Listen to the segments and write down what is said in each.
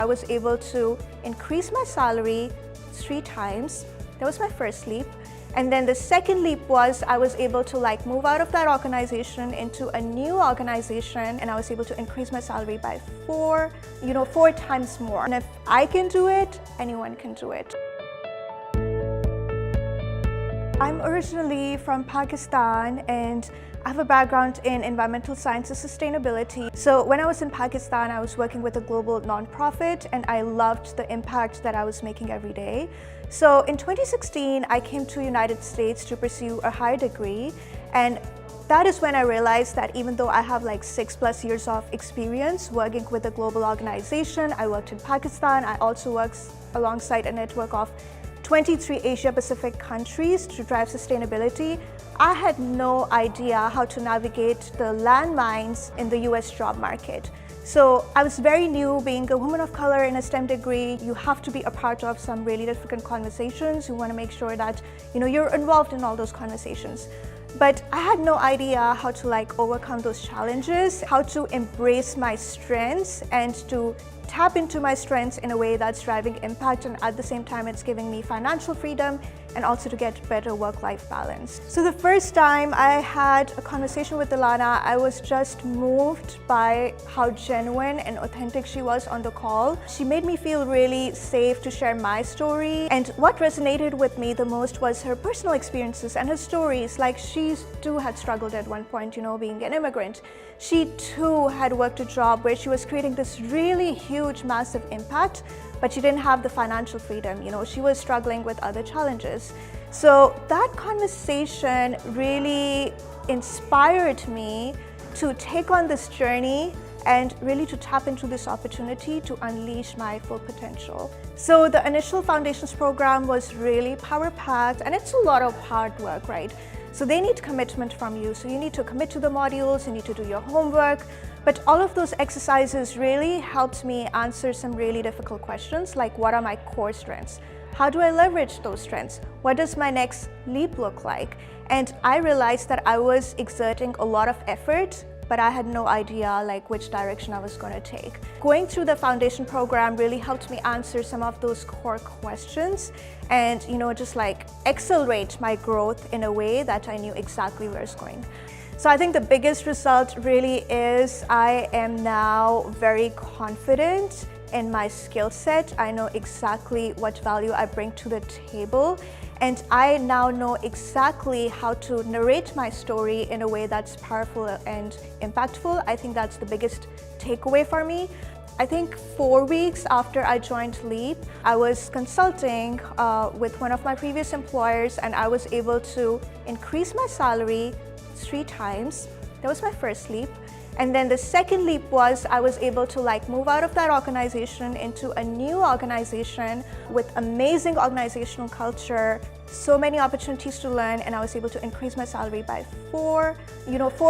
I was able to increase my salary 3 times. That was my first leap. And then the second leap was I was able to move out of that organization into a new organization, and I was able to increase my salary by 4 times more. And if I can do it, anyone can do it. I'm originally from Pakistan, and I have a background in environmental science and sustainability. So when I was in Pakistan, I was working with a global nonprofit, and I loved the impact that I was making every day. So in 2016, I came to United States to pursue a higher degree, and that is when I realized that even though I have 6+ years of experience working with a global organization, I worked in Pakistan, I also worked alongside a network of 23 Asia-Pacific countries to drive sustainability. I had no idea how to navigate the landmines in the US job market. So I was very new. Being a woman of color in a STEM degree, you have to be a part of some really difficult conversations. You want to make sure that you're involved in all those conversations. But I had no idea how to overcome those challenges, how to embrace my strengths and to tap into my strengths in a way that's driving impact, and at the same time it's giving me financial freedom and also to get better work-life balance. So the first time I had a conversation with Ilana, I was just moved by how genuine and authentic she was on the call. She made me feel really safe to share my story, and what resonated with me the most was her personal experiences and her stories. She too had struggled at one point, being an immigrant. She too had worked a job where she was creating this really huge, massive impact, but she didn't have the financial freedom. She was struggling with other challenges. So that conversation really inspired me to take on this journey and really to tap into this opportunity to unleash my full potential. So the initial foundations program was really power-packed, and it's a lot of hard work, right? So they need commitment from you. So you need to commit to the modules, you need to do your homework. But all of those exercises really helped me answer some really difficult questions, like what are my core strengths? How do I leverage those strengths? What does my next leap look like? And I realized that I was exerting a lot of effort, but I had no idea which direction I was going to take. Going through the foundation program really helped me answer some of those core questions and just accelerate my growth in a way that I knew exactly where it's going. So I think the biggest result really is I am now very confident in my skill set. I know exactly what value I bring to the table, and I now know exactly how to narrate my story in a way that's powerful and impactful. I think that's the biggest takeaway for me. I think 4 weeks after I joined Leap, I was consulting with one of my previous employers, and I was able to increase my salary 3 times. That was my first leap. And then the second leap was I was able to move out of that organization into a new organization with amazing organizational culture, so many opportunities to learn, and I was able to increase my salary by 4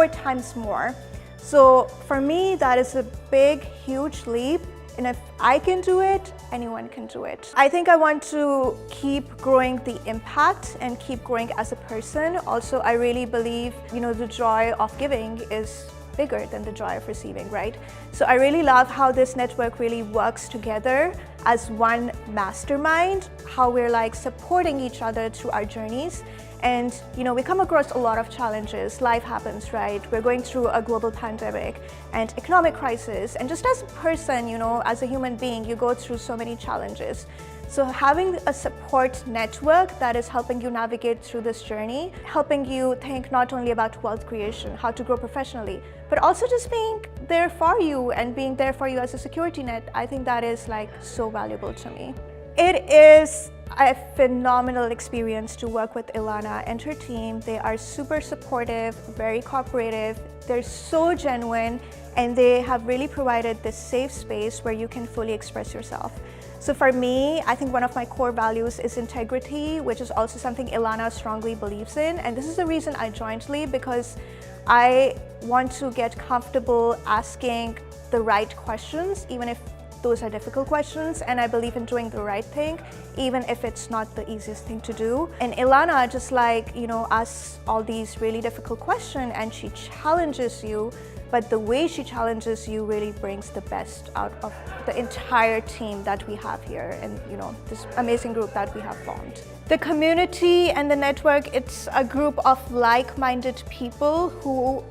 times more. So for me, that is a big, huge leap. And if I can do it, anyone can do it. I think I want to keep growing the impact and keep growing as a person. Also, I really believe, the joy of giving is bigger than the joy of receiving, right? So I really love how this network really works together as one mastermind, how we're supporting each other through our journeys. And we come across a lot of challenges. Life happens, right? We're going through a global pandemic and economic crisis. And just as a person, as a human being, you go through so many challenges. So having a support network that is helping you navigate through this journey, helping you think not only about wealth creation, how to grow professionally, but also just being there for you and being there for you as a security net, I think that is so valuable to me. It is a phenomenal experience to work with Ilana and her team. They are super supportive, very cooperative. They're so genuine, and they have really provided this safe space where you can fully express yourself. So for me, I think one of my core values is integrity, which is also something Ilana strongly believes in. And this is the reason I joined Leap, because I want to get comfortable asking the right questions, even if those are difficult questions, and I believe in doing the right thing, even if it's not the easiest thing to do. And Ilana just asks all these really difficult questions, and she challenges you but the way she challenges you really brings the best out of the entire team that we have here and this amazing group that we have formed. The community and the network, it's a group of like-minded people who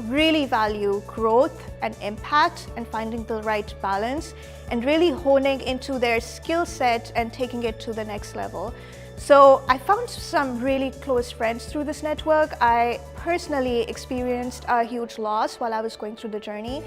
really value growth and impact and finding the right balance and really honing into their skill set and taking it to the next level. So I found some really close friends through this network. I personally experienced a huge loss while I was going through the journey,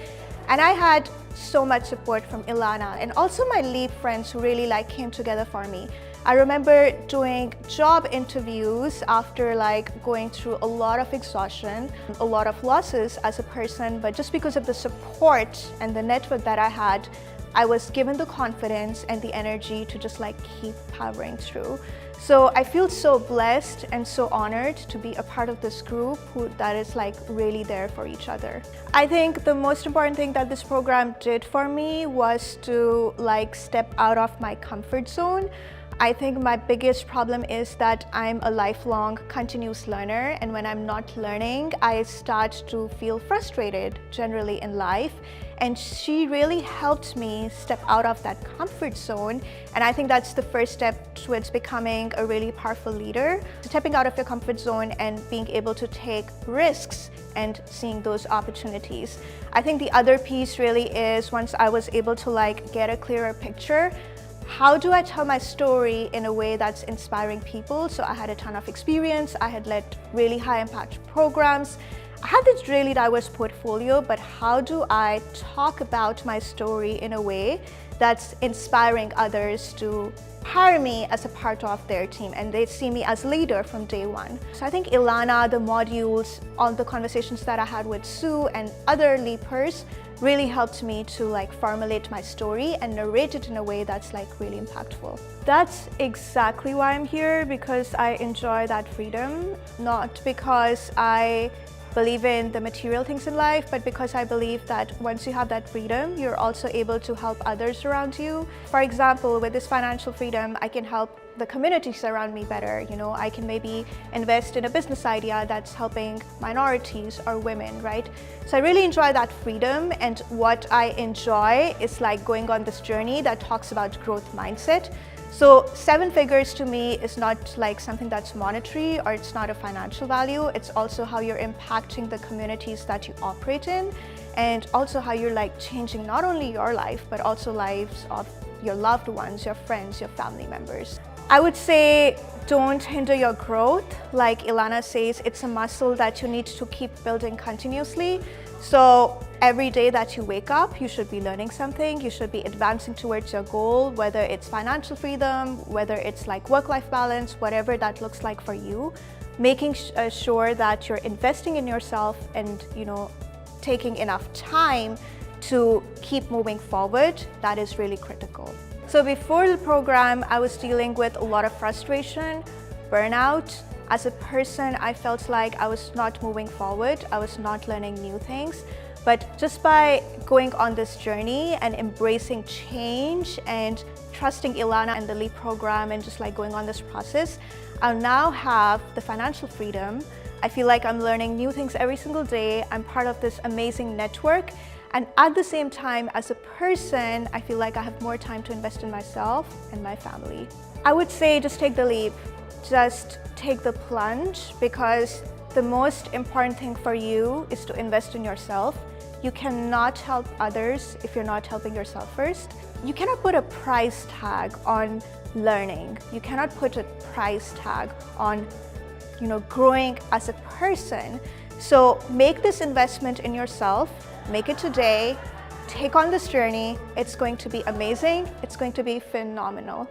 and I had so much support from Ilana and also my Leap friends who really came together for me. I remember doing job interviews after going through a lot of exhaustion, a lot of losses as a person, but just because of the support and the network that I had, I was given the confidence and the energy to just keep powering through. So I feel so blessed and so honored to be a part of this group that is really there for each other. I think the most important thing that this program did for me was to step out of my comfort zone. I think my biggest problem is that I'm a lifelong continuous learner, and when I'm not learning, I start to feel frustrated generally in life. And she really helped me step out of that comfort zone, and I think that's the first step towards becoming a really powerful leader. Stepping out of your comfort zone and being able to take risks and seeing those opportunities. I think the other piece really is, once I was able to get a clearer picture, how do I tell my story in a way that's inspiring people? So I had a ton of experience, I had led really high impact programs, I had this really diverse portfolio, but how do I talk about my story in a way that's inspiring others to hire me as a part of their team and they see me as leader from day one? So I think Ilana, the modules, all the conversations that I had with Sue and other leapers really helped me to formulate my story and narrate it in a way that's really impactful. That's exactly why I'm here, because I enjoy that freedom, not because I believe in the material things in life, but because I believe that once you have that freedom, you're also able to help others around you. For example, with this financial freedom, I can help the communities around me better. I can maybe invest in a business idea that's helping minorities or women, right? So I really enjoy that freedom, and what I enjoy is going on this journey that talks about growth mindset. So 7 figures to me is not something that's monetary or it's not a financial value. It's also how you're impacting the communities that you operate in, and also how you're changing not only your life, but also lives of your loved ones, your friends, your family members. I would say don't hinder your growth. Like Ilana says, it's a muscle that you need to keep building continuously. So every day that you wake up, you should be learning something, you should be advancing towards your goal, whether it's financial freedom, whether it's work-life balance, whatever that looks like for you. Making sure that you're investing in yourself and taking enough time to keep moving forward, that is really critical. So before the program, I was dealing with a lot of frustration, burnout. As a person, I felt like I was not moving forward, I was not learning new things. But just by going on this journey and embracing change and trusting Ilana and the LEAP program and just going on this process, I now have the financial freedom. I feel like I'm learning new things every single day. I'm part of this amazing network. And at the same time, as a person, I feel like I have more time to invest in myself and my family. I would say just take the leap. Just take the plunge, because the most important thing for you is to invest in yourself. You cannot help others if you're not helping yourself first. You cannot put a price tag on learning. You cannot put a price tag on growing as a person. So make this investment in yourself, make it today, take on this journey. It's going to be amazing. It's going to be phenomenal.